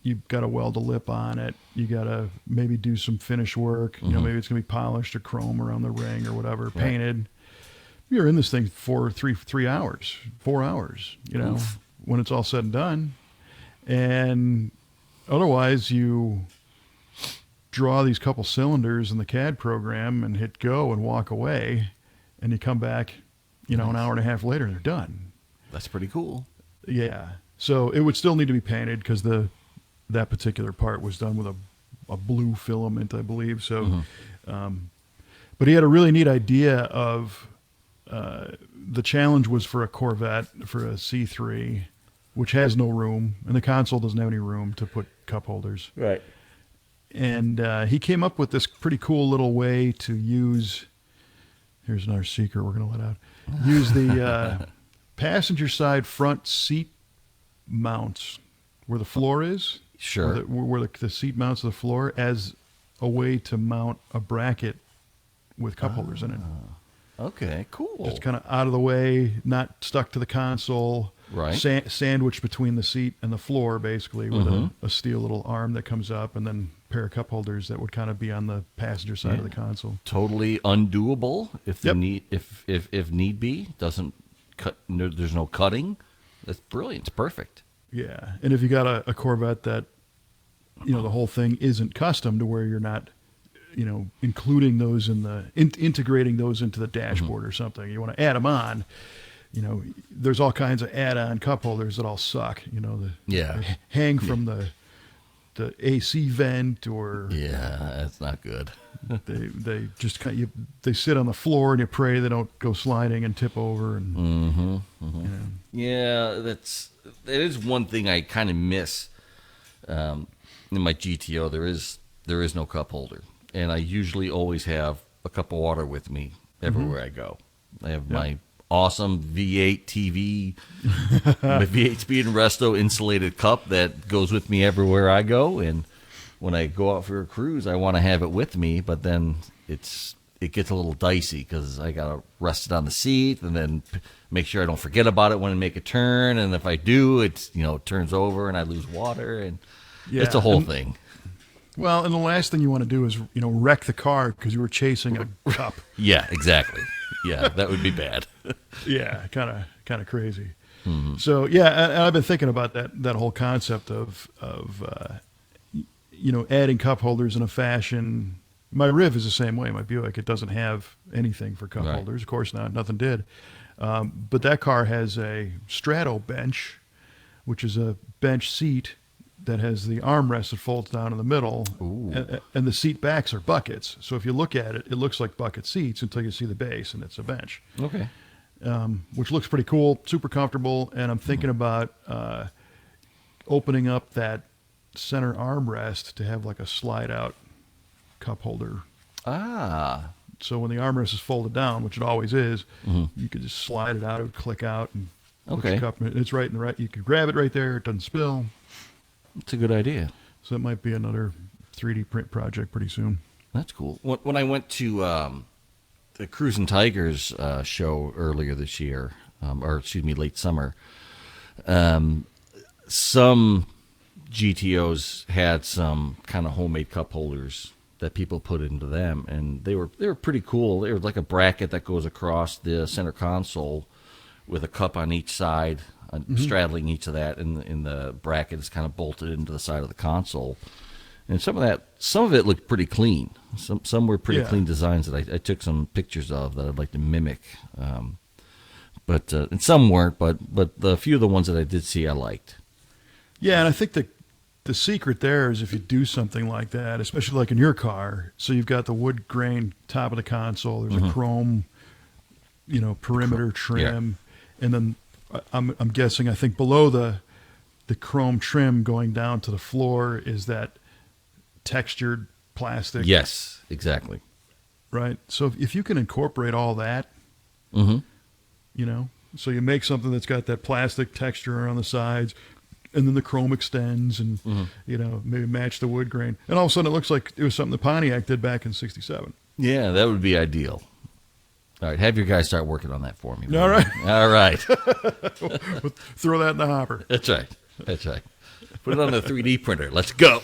you got to weld a lip on it, you got to maybe do some finish work, maybe it's going to be polished or chrome around the ring or whatever, painted. You're in this thing for 3 hours, 4 hours, Oof. when it's all said and done. And otherwise you draw these couple cylinders in the CAD program and hit go and walk away, and you come back, an hour and a half later, and they're done. That's pretty cool. Yeah. So it would still need to be painted because that particular part was done with a blue filament, I believe. So, but he had a really neat idea of the challenge was for a Corvette, for a C3, which has no room, and the console doesn't have any room to put cup holders. Right. And he came up with this pretty cool little way to use, here's another secret we're going to let out, use the passenger side front seat mounts where the floor is. Sure. Where the seat mounts to the floor as a way to mount a bracket with cup holders in it. Okay, cool. Just kind of out of the way, not stuck to the console. Right. Sandwiched between the seat and the floor, basically, with a steel little arm that comes up, and then a pair of cup holders that would kind of be on the passenger side of the console. Totally undoable if the Yep. if need be. Doesn't cut. No, there's no cutting. That's brilliant. It's perfect. Yeah, and if you got a Corvette that, the whole thing isn't custom to where you're not including those integrating those into the dashboard or something. You want to add them on. There's all kinds of add-on cup holders that all suck. They hang from the AC vent, or that's not good. they just they sit on the floor and you pray they don't go sliding and tip over. And that is one thing I kind of miss in my GTO. There is no cup holder, and I usually always have a cup of water with me everywhere I go. I have my awesome V8 TV, my V8 Speed and Resto insulated cup that goes with me everywhere I go. And when I go out for a cruise, I want to have it with me, but then it gets a little dicey because I got to rest it on the seat and then make sure I don't forget about it when I make a turn. And if I do, it turns over and I lose water, and it's a whole thing. Well, and the last thing you want to do is, wreck the car because you were chasing a cup. Yeah, exactly. Yeah, that would be bad. Yeah, kind of crazy. Mm-hmm. So yeah, I've been thinking about that whole concept of adding cup holders in a fashion. My Riv is the same way. My Buick, it doesn't have anything for cup holders. Of course not. Nothing did. But that car has a Strato bench, which is a bench seat that has the armrest that folds down in the middle, and the seat backs are buckets. So if you look at it, it looks like bucket seats until you see the base, and it's a bench. Okay. Which looks pretty cool, super comfortable, and I'm thinking about opening up that center armrest to have like a slide-out cup holder. Ah. So when the armrest is folded down, which it always is, you could just slide it out, it would click out, and put your cup in it. It's right in the right. You can grab it right there. It doesn't spill. That's a good idea. So it might be another 3D print project pretty soon. That's cool. When I went to the Cruisin' Tigers show earlier this year, late summer, some GTOs had some kind of homemade cup holders that people put into them, and they were pretty cool. They were like a bracket that goes across the center console with a cup on each side, straddling each of that, and the bracket is kind of bolted into the side of the console. And some of it looked pretty clean. Some were pretty clean designs that I took some pictures of that I'd like to mimic. But and some weren't, but the few of the ones that I did see I liked. Yeah, and I think the secret there is if you do something like that, especially like in your car, so you've got the wood grain top of the console, there's a chrome, perimeter trim, and then I'm guessing, I think below the chrome trim going down to the floor is that textured plastic. Yes, exactly. Right. So if you can incorporate all that, so you make something that's got that plastic texture around the sides, and then the chrome extends, and maybe match the wood grain, and all of a sudden it looks like it was something the Pontiac did back in '67. Yeah, that would be ideal. All right, have your guys start working on that for me. All right. All right. Throw that in the hopper. That's right. Put it on the 3D printer. Let's go.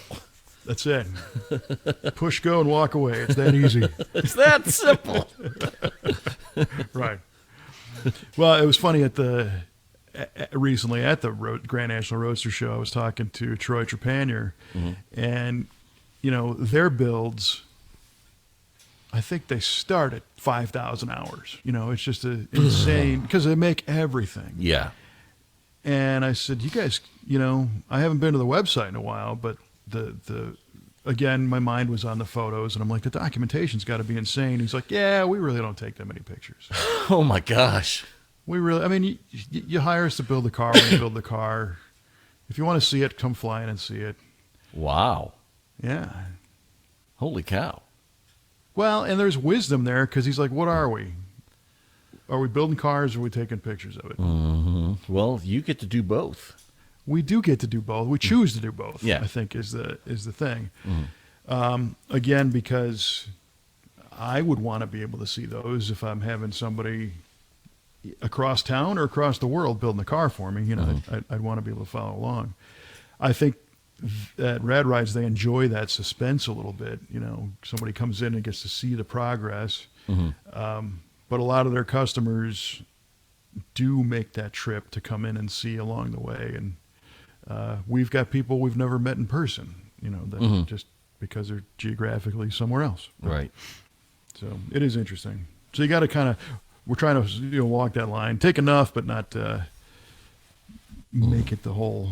That's it. Push go and walk away. It's that easy. It's that simple. Right. Well, it was funny recently at the Grand National Roadster Show. I was talking to Troy Trepanier, and their builds, I think they start at 5,000 hours. It's just insane because they make everything. Yeah. And I said, you guys, I haven't been to the website in a while, but again, my mind was on the photos, and I'm like, the documentation's got to be insane. He's like, yeah, we really don't take that many pictures. Oh my gosh. You hire us to build the car when you build the car. If you want to see it, come fly in and see it. Wow. Yeah. Holy cow. Well, and there's wisdom there because he's like, what are we? Are we building cars or are we taking pictures of it? Mm-hmm. Well, you get to do both. We do get to do both. We choose to do both, yeah. I think is the thing. Again, because I would want to be able to see those if I'm having somebody across town or across the world building the car for me. I'd want to be able to follow along. I think at Rad Rides, they enjoy that suspense a little bit. Somebody comes in and gets to see the progress. But a lot of their customers do make that trip to come in and see along the way. And we've got people we've never met in person, that just because they're geographically somewhere else. Right. So it is interesting. So you got to we're trying to walk that line, take enough, but not make it the whole.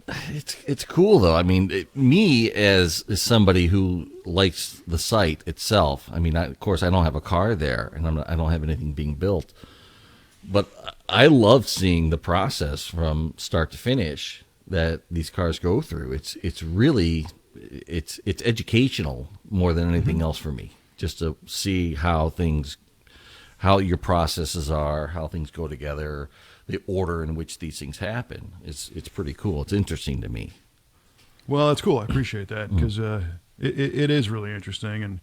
It's cool though. I mean, me as somebody who likes the site itself. I mean, of course, I don't have a car there, and I don't have anything being built. But I love seeing the process from start to finish that these cars go through. It's really educational more than anything else for me. Just to see how your processes are, how things go together, the order in which these things happen. It's pretty cool. It's interesting to me. Well, that's cool. I appreciate that because it is really interesting. And,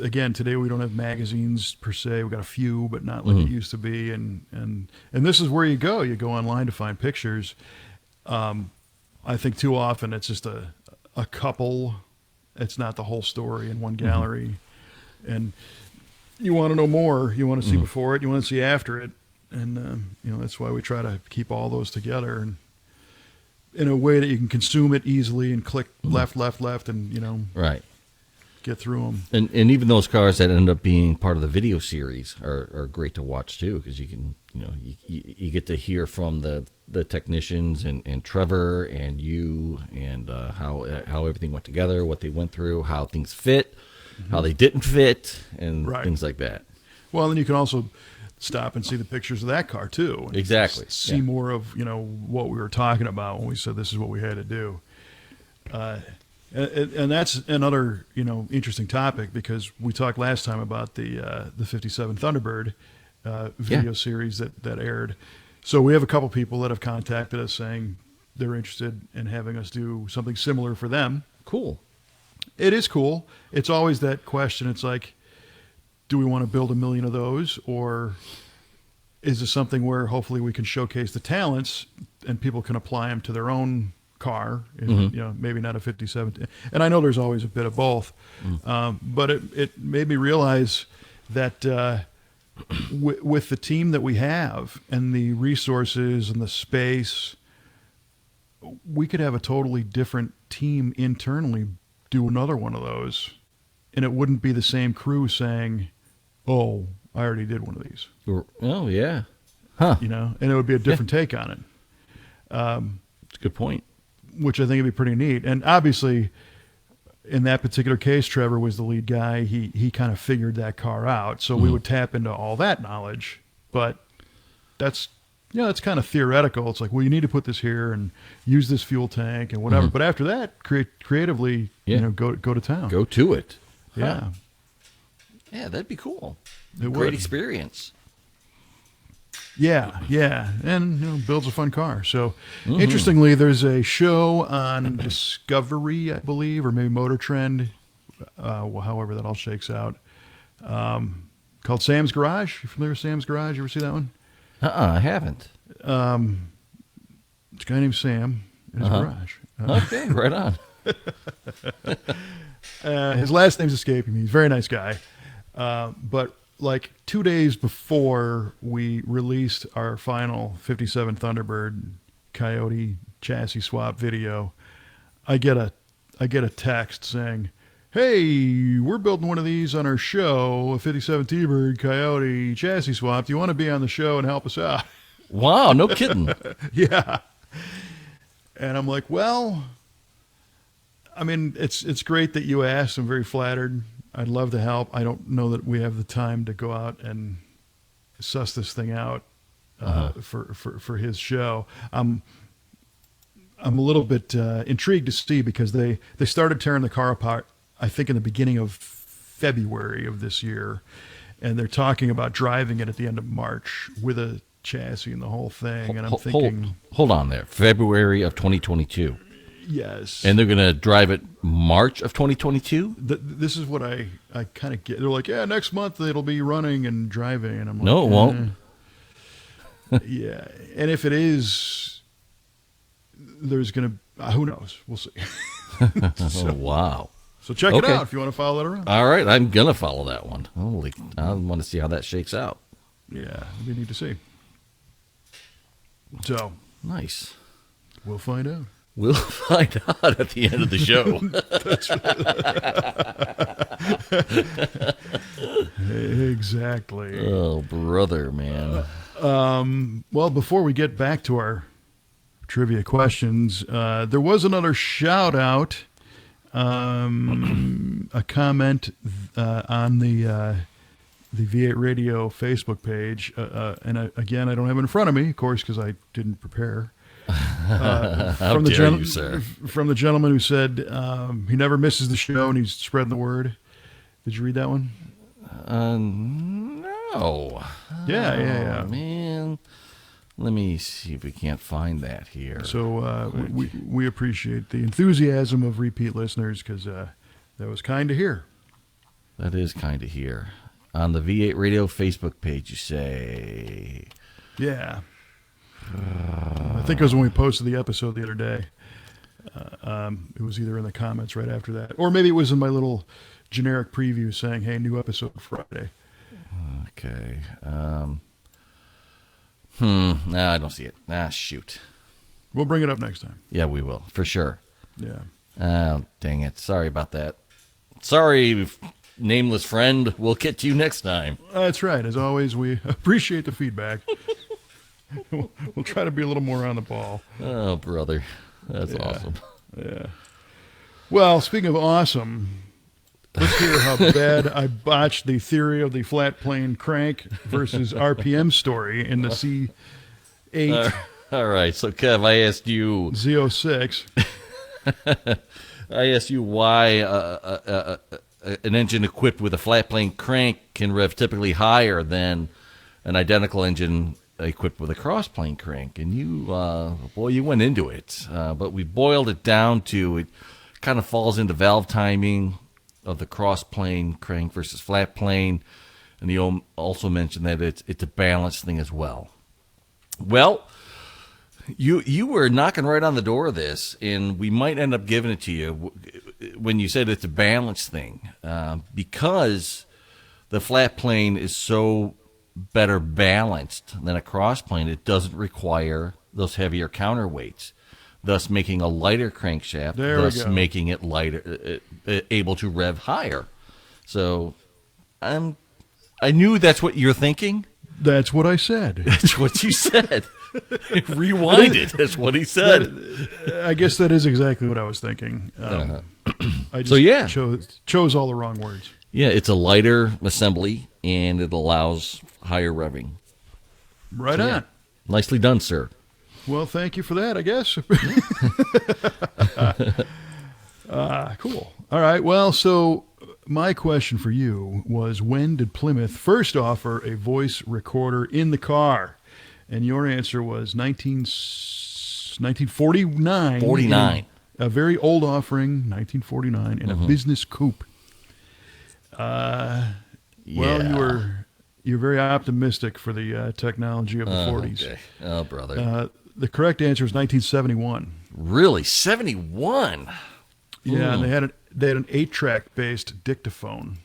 again, today we don't have magazines per se. We've got a few, but not like it used to be. And this is where you go. You go online to find pictures. I think too often it's just a couple. It's not the whole story in one gallery. And you want to know more. You want to see before it. You want to see after it. And, that's why we try to keep all those together and in a way that you can consume it easily and click left, and, right. Get through them. And even those cars that end up being part of the video series are great to watch too, because you can, you get to hear from the technicians and Trevor and you and how everything went together, what they went through, how things fit, how they didn't fit, and things like that. Well, then you can also stop and see the pictures of that car too. And exactly. See more of, what we were talking about when we said this is what we had to do. And that's another, interesting topic because we talked last time about the 57 Thunderbird video series that aired. So we have a couple people that have contacted us saying they're interested in having us do something similar for them. Cool. It is cool. It's always that question. It's like, do we want to build 1 million of those, or is this something where hopefully we can showcase the talents and people can apply them to their own car? Maybe not a 57. And I know there's always a bit of both, but it made me realize that with the team that we have and the resources and the space, we could have a totally different team internally do another one of those, and it wouldn't be the same crew saying, "Oh, I already did one of these." Oh yeah, huh? And it would be a different take on it. It's a good point. Which I think would be pretty neat. And obviously, in that particular case, Trevor was the lead guy. He kind of figured that car out, so we would tap into all that knowledge. But that's it's kind of theoretical. It's like, well, you need to put this here and use this fuel tank and whatever. But after that, creatively, go to town. Go to it. Yeah. Huh. Yeah, that'd be cool. It Great would. Experience. Yeah, and builds a fun car. So, interestingly, there's a show on Discovery, I believe, or maybe Motor Trend, however that all shakes out, called Sam's Garage. You familiar with Sam's Garage? You ever see that one? I haven't. It's a guy named Sam in his garage. Okay, right on. His last name's escaping me. He's a very nice guy, but like 2 days before we released our final 57 Thunderbird Coyote chassis swap video, I get a text saying, "Hey, we're building one of these on our show, a 57 T-Bird Coyote chassis swap. Do you want to be on the show and help us out?" Wow, no kidding. Yeah. And I'm like, well, I mean, it's great that you asked. I'm very flattered. I'd love to help. I don't know that we have the time to go out and suss this thing out for his show. I'm a little bit intrigued to see because they started tearing the car apart, I think, in the beginning of February of this year, and they're talking about driving it at the end of March with a chassis and the whole thing. And I'm thinking, hold on there, February of 2022. Yes. And they're going to drive it March of 2022? This is what I kind of get. They're like, yeah, next month it'll be running and driving. And I'm like, no, it won't. Yeah. And if it is, there's going to, who knows? We'll see. Oh, wow. So check it out if you want to follow that around. All right. I'm going to follow that one. Holy, I want to see how that shakes out. Yeah. We need to see. So. Nice. We'll find out. We'll find out at the end of the show. Exactly. Oh, brother, man. Well, before we get back to our trivia questions, there was another shout out, a comment on the V8 Radio Facebook page, and again, I don't have it in front of me, of course, because I didn't prepare. How dare you, sir? From the gentleman who said he never misses the show and he's spreading the word. Did you read that one? No. Yeah. Man, let me see if we can't find that here. So we appreciate the enthusiasm of repeat listeners, because that was kind to hear. That is kind of here. On the V8 Radio Facebook page, you say. Yeah. I think it was when we posted the episode the other day. It was either in the comments right after that, or maybe it was in my little generic preview saying, hey, new episode Friday. Okay. No, I don't see it. Shoot. We'll bring it up next time. Yeah, we will, for sure. Yeah. Oh, dang it. Sorry about that. Sorry, nameless friend. We'll get to you next time. That's right. As always, we appreciate the feedback. We'll try to be a little more on the ball. Oh, brother. That's awesome. Yeah. Well, speaking of awesome, let's hear how bad I botched the theory of the flat plane crank versus RPM story in the C8 All right. So, Kev, I asked you. Z06. I asked you why an engine equipped with a flat plane crank can rev typically higher than an identical engine equipped with a cross plane crank, and you went into it, but we boiled it down to it kind of falls into valve timing of the cross plane crank versus flat plane, and you also mentioned that it's a balance thing as well. Well, you were knocking right on the door of this, and we might end up giving it to you when you said it's a balance thing, because the flat plane is so better balanced than a cross plane. It doesn't require those heavier counterweights, thus making a lighter crankshaft, thus making it lighter, able to rev higher. So I knew that's what you're thinking. That's what I said. That's what you said. Rewind it. That's what he said. I guess that is exactly what I was thinking. I just chose all the wrong words. Yeah, it's a lighter assembly, and it allows higher revving. Right on. Nicely done, sir. Well, thank you for that, I guess. Cool. All right. Well, so my question for you was, when did Plymouth first offer a voice recorder in the car? And your answer was 1949. 49. A very old offering, 1949, in a business coupe. Well, you're very optimistic for the technology of the 40s. Okay. Oh, brother. The correct answer is 1971. Really? 71? Yeah, and they had an 8-track based dictaphone.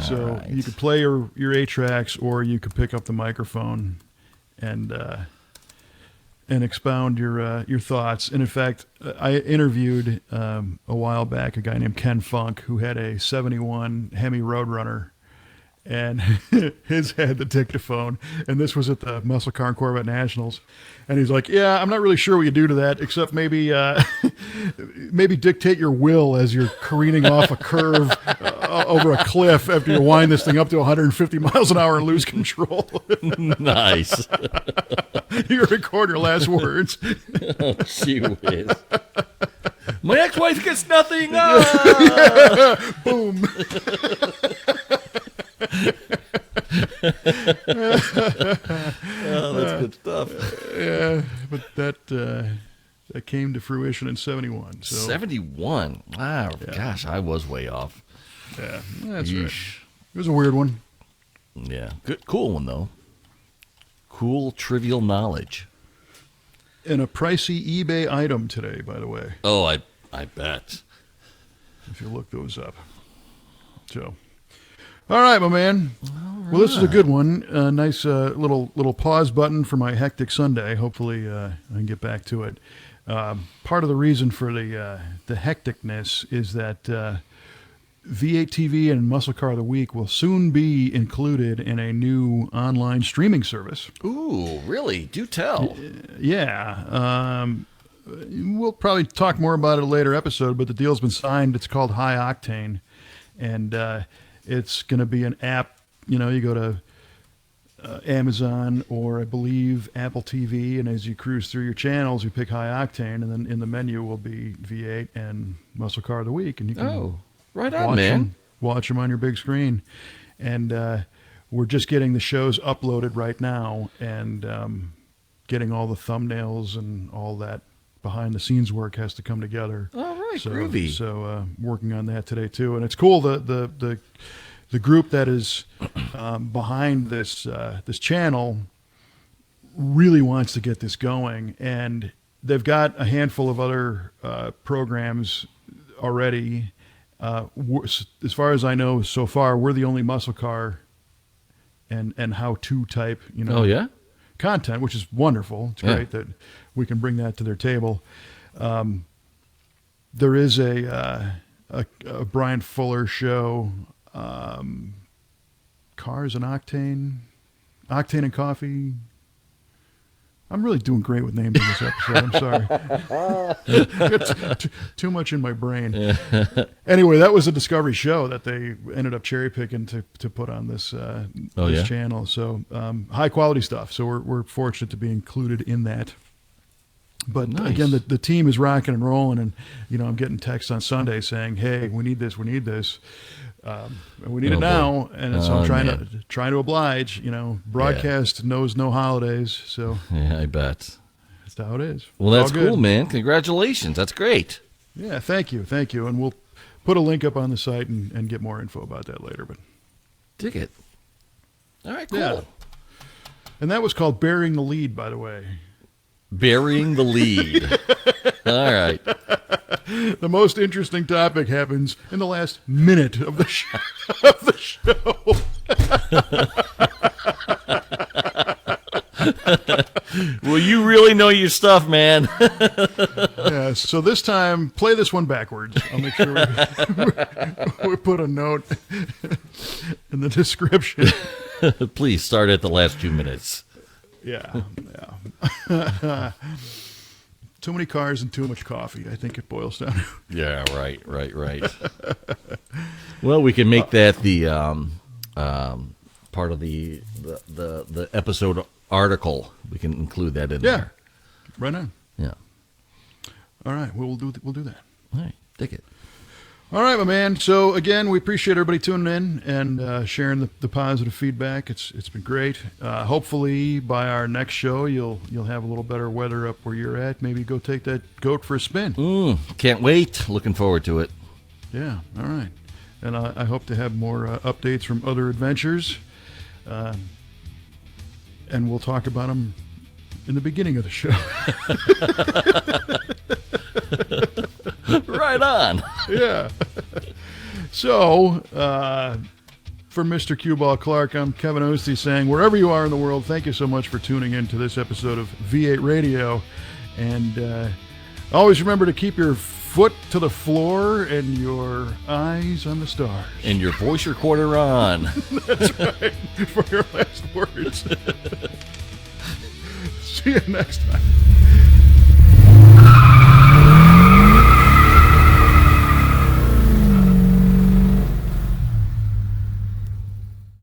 So you could play your 8-tracks, or you could pick up the microphone and expound your thoughts. And in fact, I interviewed a while back a guy named Ken Funk, who had a 71 Hemi Roadrunner, and his had the dictaphone, and this was at the Muscle Car and Corvette Nationals. And he's like, yeah, I'm not really sure what you do to that, except maybe dictate your will as you're careening off a curve over a cliff after you wind this thing up to 150 miles an hour and lose control. Nice. You record your last words. Oh, gee whiz. My ex-wife gets nothing. Boom. Oh, that's good stuff. Yeah, but that came to fruition in 71. So. 71. Wow, gosh, I was way off. Yeah, that's right. It was a weird one. Yeah, good, cool one though. Cool trivial knowledge. And a pricey eBay item today, by the way. Oh, I bet. If you look those up. So, all right, my man. Right. Well, this is a good one. Nice little pause button for my hectic Sunday. Hopefully, I can get back to it. Part of the reason for the hecticness is that V8 TV and Muscle Car of the Week will soon be included in a new online streaming service. Ooh, really? Do tell. Yeah. We'll probably talk more about it in a later episode, but the deal's been signed. It's called High Octane, and it's going to be an app. You know, you go to Amazon or I believe Apple TV, and as you cruise through your channels, you pick High Octane, and then in the menu will be V8 and Muscle Car of the Week, and you can right on, watch them on your big screen. And we're just getting the shows uploaded right now, and getting all the thumbnails and all that behind the scenes work has to come together. All right, so, groovy. So working on that today too, and it's cool. The group that is behind this this channel really wants to get this going, and they've got a handful of other programs already. As far as I know, so far we're the only muscle car and how-to type, content, which is wonderful. It's great that we can bring that to their table. There is a Brian Fuller show. Cars and Octane and Coffee. I'm really doing great with names in this episode. I'm sorry. Too much in my brain. Anyway, that was a Discovery show that they ended up cherry picking to put on this channel. So high quality stuff. So we're fortunate to be included in that. But nice. Again, the team is rocking and rolling, and I'm getting texts on Sunday saying, "Hey, we need this, and we need it now." And so I'm trying to oblige. Broadcast knows no holidays, so yeah, I bet that's how it is. Well, that's cool, man. Congratulations, that's great. Yeah, thank you, and we'll put a link up on the site and get more info about that later. But dig it. All right, cool. Yeah. And that was called Burying the Lead, by the way. Burying the lead. All right. The most interesting topic happens in the last minute of the show. Well, you really know your stuff, man. Yeah, so this time, play this one backwards. I'll make sure we put a note in the description. Please start at the last 2 minutes. Yeah. Too many cars and too much coffee, I think it boils down to. Yeah, right. Well, we can make that the part of the episode article. We can include that in there. Right on. Yeah. All right, we'll do that. All right, dig it. All right, my man. So again, we appreciate everybody tuning in and sharing the positive feedback. It's been great. Hopefully, by our next show, you'll have a little better weather up where you're at. Maybe go take that goat for a spin. Can't wait. Looking forward to it. Yeah. All right. And I hope to have more updates from other adventures, and we'll talk about them in the beginning of the show. Right on. Yeah. So, for Mr. Q-Ball Clarke, I'm Kevin Oeste saying, wherever you are in the world, thank you so much for tuning in to this episode of V8 Radio. And always remember to keep your foot to the floor and your eyes on the stars. And your voice recorder on. That's right. For your last words. See you next time.